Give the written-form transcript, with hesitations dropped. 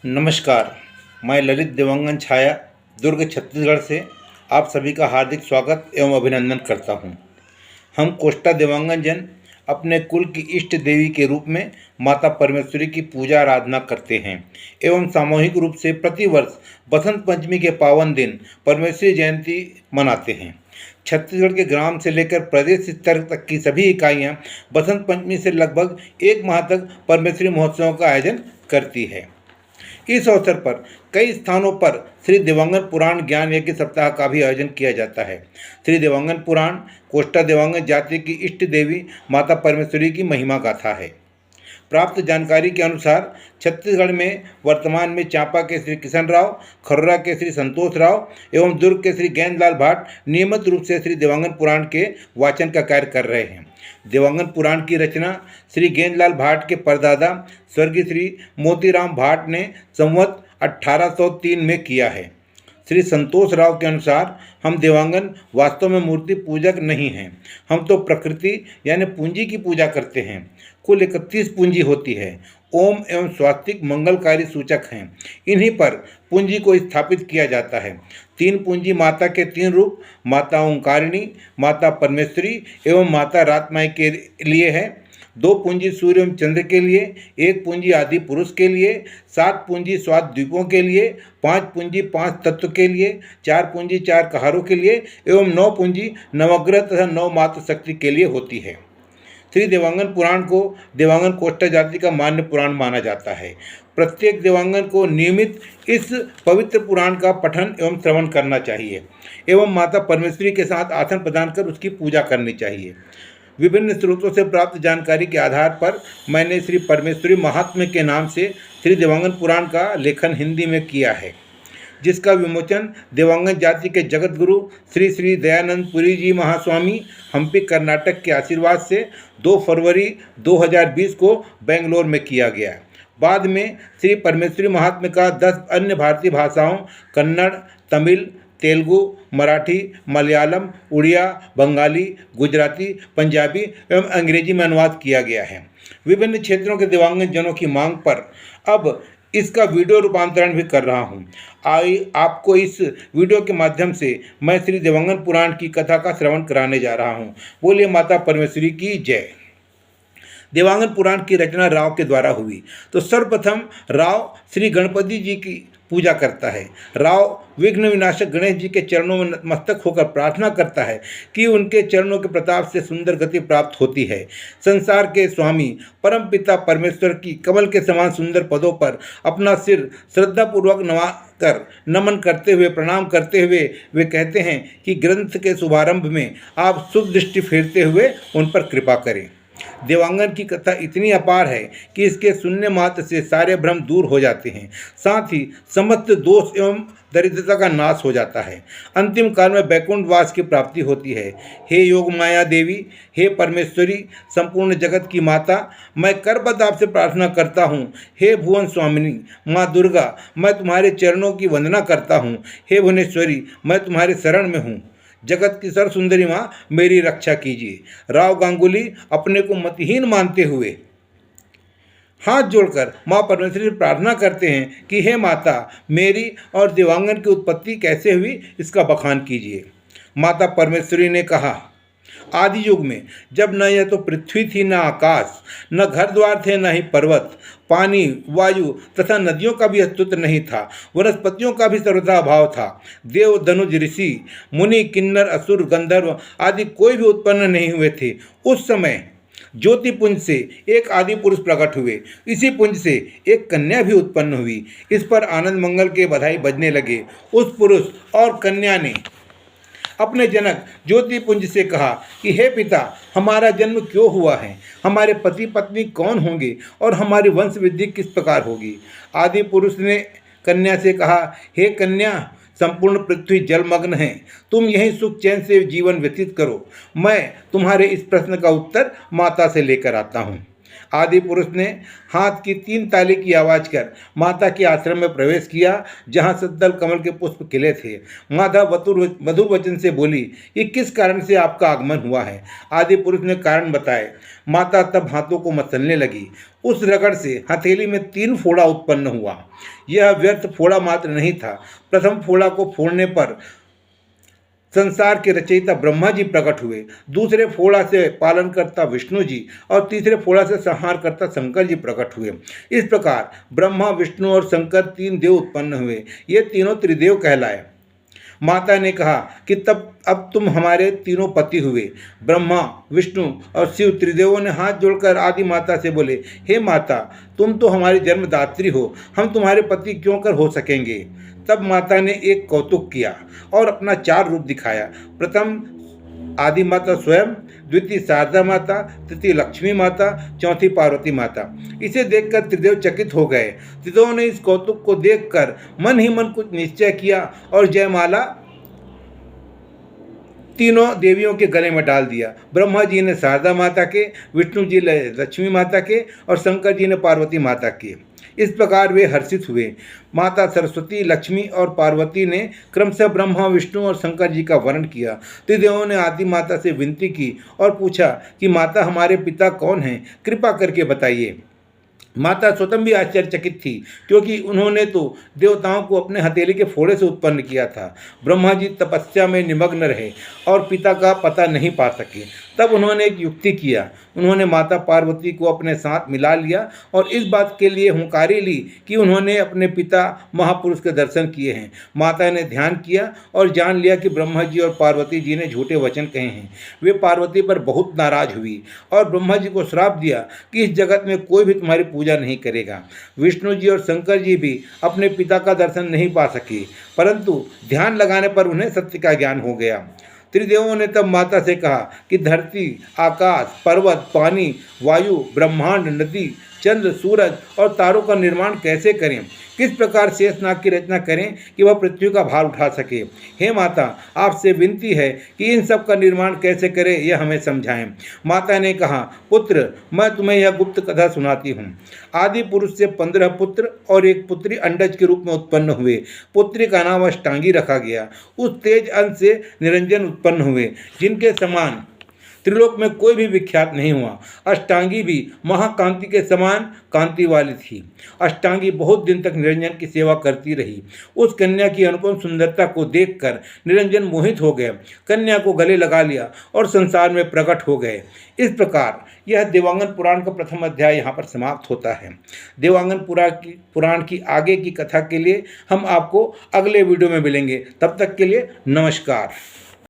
नमस्कार। मैं ललित दिवंगन छाया दुर्ग छत्तीसगढ़ से आप सभी का हार्दिक स्वागत एवं अभिनंदन करता हूं। हम कोष्टा दिवंगन जन अपने कुल की इष्ट देवी के रूप में माता परमेश्वरी की पूजा आराधना करते हैं एवं सामूहिक रूप से प्रतिवर्ष बसंत पंचमी के पावन दिन परमेश्वरी जयंती मनाते हैं। छत्तीसगढ़ के ग्राम से लेकर प्रदेश स्तर तक की सभी इकाइयां बसंत पंचमी से लगभग एक माह तक परमेश्वरी महोत्सव का आयोजन करती है। इस अवसर पर कई स्थानों पर श्री देवांगन पुराण ज्ञान यज्ञ सप्ताह का भी आयोजन किया जाता है। श्री देवांगन पुराण कोष्टा देवांगन जाति की इष्ट देवी माता परमेश्वरी की महिमा गाथा है। प्राप्त जानकारी के अनुसार छत्तीसगढ़ में वर्तमान में चांपा के श्री किशन राव, खर्रा के श्री संतोष राव एवं दुर्ग के श्री गेंदलाल भाट नियमित रूप से श्री देवांगन पुराण के वाचन का कार्य कर रहे हैं। देवांगन पुराण की रचना श्री गेंदलाल भाट के परदादा स्वर्गीय श्री मोतीराम भाट ने संवत 1803 में किया है। श्री संतोष राव के अनुसार हम देवांगन वास्तव में मूर्ति पूजक नहीं हैं, हम तो प्रकृति यानी पूंजी की पूजा करते हैं। कुल 31 पूंजी होती है। ओम एवं स्वास्तिक मंगलकारी सूचक हैं। इन्हीं पर पूंजी को स्थापित किया जाता है। 3 पूंजी माता के 3 रूप माता ओंकारिणी, माता परमेश्वरी एवं माता रातमाई के लिए है। 2 पूंजी सूर्य एवं चंद्र के लिए, 1 पूंजी आदि पुरुष के लिए, 7 पूंजी स्वाद द्वीपों के लिए, 5 पूंजी 5 तत्व के लिए, 4 पूंजी 4 कहारों के लिए एवं 9 पूंजी नवग्रह तथा 9 मात्र शक्ति के लिए होती है। श्री देवांगन पुराण को देवांगन कोष्टा जाति का मान्य पुराण माना जाता है। प्रत्येक देवांगन को नियमित इस पवित्र पुराण का पठन एवं श्रवण करना चाहिए एवं माता परमेश्वरी के साथ आसन प्रदान कर उसकी पूजा करनी चाहिए। विभिन्न स्रोतों से प्राप्त जानकारी के आधार पर मैंने श्री परमेश्वरी महात्म्य के नाम से श्री देवांगन पुराण का लेखन हिंदी में किया है, जिसका विमोचन देवांगन जाति के जगत गुरु श्री श्री दयानंद पुरी जी महास्वामी हम्पी कर्नाटक के आशीर्वाद से 2 फरवरी 2020 को बेंगलोर में किया गया। बाद में श्री परमेश्वरी महात्म्य का 10 अन्य भारतीय भाषाओं कन्नड़, तमिल, तेलुगु, मराठी, मलयालम, उड़िया, बंगाली, गुजराती, पंजाबी एवं अंग्रेजी में अनुवाद किया गया है। विभिन्न क्षेत्रों के दिवंगत जनों की मांग पर अब इसका वीडियो रूपांतरण भी कर रहा हूँ। आपको इस वीडियो के माध्यम से मैं श्री देवांगन पुराण की कथा का श्रवण कराने जा रहा हूँ। बोलिए माता परमेश्वरी की जय। देवांगन पुराण की रचना राव के द्वारा हुई। तो सर्वप्रथम राव श्री गणपति जी की पूजा करता है। राव विघ्न विनाशक गणेश जी के चरणों में नतमस्तक होकर प्रार्थना करता है कि उनके चरणों के प्रताप से सुंदर गति प्राप्त होती है। संसार के स्वामी परम पिता परमेश्वर की कमल के समान सुंदर पदों पर अपना सिर श्रद्धापूर्वक नवाकर नमन करते हुए प्रणाम करते हुए वे कहते हैं कि ग्रंथ के शुभारंभ में आप शुभ दृष्टि फेरते हुए उन पर कृपा करें। देवांगन की कथा इतनी अपार है कि इसके सुनने मात्र से सारे भ्रम दूर हो जाते हैं, साथ ही समस्त दोष एवं दरिद्रता का नाश हो जाता है। अंतिम काल में वैकुंठ वास की प्राप्ति होती है। हे योग माया देवी, हे परमेश्वरी, संपूर्ण जगत की माता, मैं करबद्ध आपसे प्रार्थना करता हूँ। हे भुवन स्वामिनी माँ दुर्गा, मैं तुम्हारे चरणों की वंदना करता हूँ। हे भुवनेश्वरी, मैं तुम्हारे शरण में हूँ। जगत की सर्व सुंदरी माँ, मेरी रक्षा कीजिए। राव गांगुली अपने को मतहीन मानते हुए हाथ जोड़कर माँ परमेश्वरी से प्रार्थना करते हैं कि हे माता, मेरी और देवांगन की उत्पत्ति कैसे हुई इसका बखान कीजिए। माता परमेश्वरी ने कहा, आदि युग में जब न यह तो पृथ्वी थी, न आकाश, न घर द्वार थे, न ही पर्वत, पानी, वायु तथा नदियों का भी अस्तित्व नहीं था, वनस्पतियों का भी सर्वथा अभाव था। देव, धनुज, ऋषि, मुनि, किन्नर, असुर, गंधर्व आदि कोई भी उत्पन्न नहीं हुए थे। उस समय ज्योति पुंज से एक आदि पुरुष प्रकट हुए। इसी पुंज से एक कन्या भी उत्पन्न हुई। इस पर आनंद मंगल के बधाई बजने लगे। उस पुरुष और कन्या ने अपने जनक ज्योतिपुंज से कहा कि हे पिता, हमारा जन्म क्यों हुआ है, हमारे पति पत्नी कौन होंगे और हमारी वंश वृद्धि किस प्रकार होगी। आदि पुरुष ने कन्या से कहा, हे कन्या, संपूर्ण पृथ्वी जलमग्न है, तुम यहीं सुख चैन से जीवन व्यतीत करो। मैं तुम्हारे इस प्रश्न का उत्तर माता से लेकर आता हूँ। आदि पुरुष ने हाथ की 3 ताली की आवाज कर माता के आश्रम में प्रवेश किया, जहाँ सद्दल कमल के पुष्प खिले थे। माता मधुर वचन से बोली, ये किस कारण से आपका आगमन हुआ है? आदि पुरुष ने कारण बताए। माता तब हाथों को मसलने लगी। उस रगड़ से हथेली में 3 फोड़ा उत्पन्न हुआ। यह व्यर्थ फोड़ा मात्र नहीं था। प्रथम फोड़ा को फोड़ने पर संसार के रचयिता ब्रह्मा जी प्रकट हुए, दूसरे फोड़ा से पालनकर्ता विष्णु जी और तीसरे फोड़ा से संहारकर्ता शंकर जी प्रकट हुए। इस प्रकार ब्रह्मा, विष्णु और शंकर 3 देव उत्पन्न हुए। ये तीनों त्रिदेव कहलाए। माता ने कहा कि तब अब तुम हमारे तीनों पति हुए। ब्रह्मा, विष्णु और शिव त्रिदेवों ने हाथ जोड़कर आदि माता से बोले, हे माता, तुम तो हमारी जन्मदात्री हो, हम तुम्हारे पति क्यों कर हो सकेंगे? तब माता ने एक कौतुक किया और अपना 4 रूप दिखाया। प्रथम आदि माता स्वयं, द्वितीय शारदा माता, तृतीय लक्ष्मी माता, चौथी पार्वती माता। इसे देखकर त्रिदेव चकित हो गए। त्रिदेवों ने इस कौतुक को देखकर मन ही मन कुछ निश्चय किया और जयमाला तीनों देवियों के गले में डाल दिया। ब्रह्मा जी ने शारदा माता के, विष्णु जी ने लक्ष्मी माता के और शंकर जी ने पार्वती माता के। इस प्रकार वे हर्षित हुए। माता सरस्वती, लक्ष्मी और पार्वती ने क्रमशः ब्रह्मा, विष्णु और शंकर जी का वर्ण किया। त्रिदेवों ने आदि माता से विनती की और पूछा कि माता, हमारे पिता कौन हैं? कृपा करके बताइए। माता स्वतः भी आश्चर्यचकित थी, क्योंकि उन्होंने तो देवताओं को अपने हथेली के फोड़े से उत्पन्न किया था। ब्रह्मा जी तपस्या में निमग्न रहे और पिता का पता नहीं पा सके। तब उन्होंने एक युक्ति किया। उन्होंने माता पार्वती को अपने साथ मिला लिया और इस बात के लिए हुंकारी ली कि उन्होंने अपने पिता महापुरुष के दर्शन किए हैं। माता ने ध्यान किया और जान लिया कि ब्रह्मा जी और पार्वती जी ने झूठे वचन कहे हैं। वे पार्वती पर बहुत नाराज हुई और ब्रह्मा जी को श्राप दिया कि इस जगत में कोई भी तुम्हारी पूजा नहीं करेगा। विष्णु जी और शंकर जी भी अपने पिता का दर्शन नहीं पा सके, परंतु ध्यान लगाने पर उन्हें सत्य का ज्ञान हो गया। त्रिदेवों ने तब माता से कहा कि धरती, आकाश, पर्वत, पानी, वायु, ब्रह्मांड, नदी, चंद्र, सूरज और तारों का निर्माण कैसे करें, किस प्रकार शेषनाग की रचना करें कि वह पृथ्वी का भार उठा सके। हे माता, आपसे विनती है कि इन सब का निर्माण कैसे करें, यह हमें समझाएं। माता ने कहा, पुत्र, मैं तुम्हें यह गुप्त कथा सुनाती हूँ। आदि पुरुष से 15 पुत्र और एक पुत्री अंडज के रूप में उत्पन्न हुए। पुत्री का नाम अष्टांगी रखा गया। उस तेज अंश से निरंजन उत्पन्न हुए, जिनके समान त्रिलोक में कोई भी विख्यात नहीं हुआ। अष्टांगी भी महाकांति के समान कांति वाली थी। अष्टांगी बहुत दिन तक निरंजन की सेवा करती रही। उस कन्या की अनुपम सुंदरता को देखकर निरंजन मोहित हो गए, कन्या को गले लगा लिया और संसार में प्रकट हो गए। इस प्रकार यह देवांगन पुराण का प्रथम अध्याय यहाँ पर समाप्त होता है। देवांगन पुराण की आगे की कथा के लिए हम आपको अगले वीडियो में मिलेंगे। तब तक के लिए नमस्कार।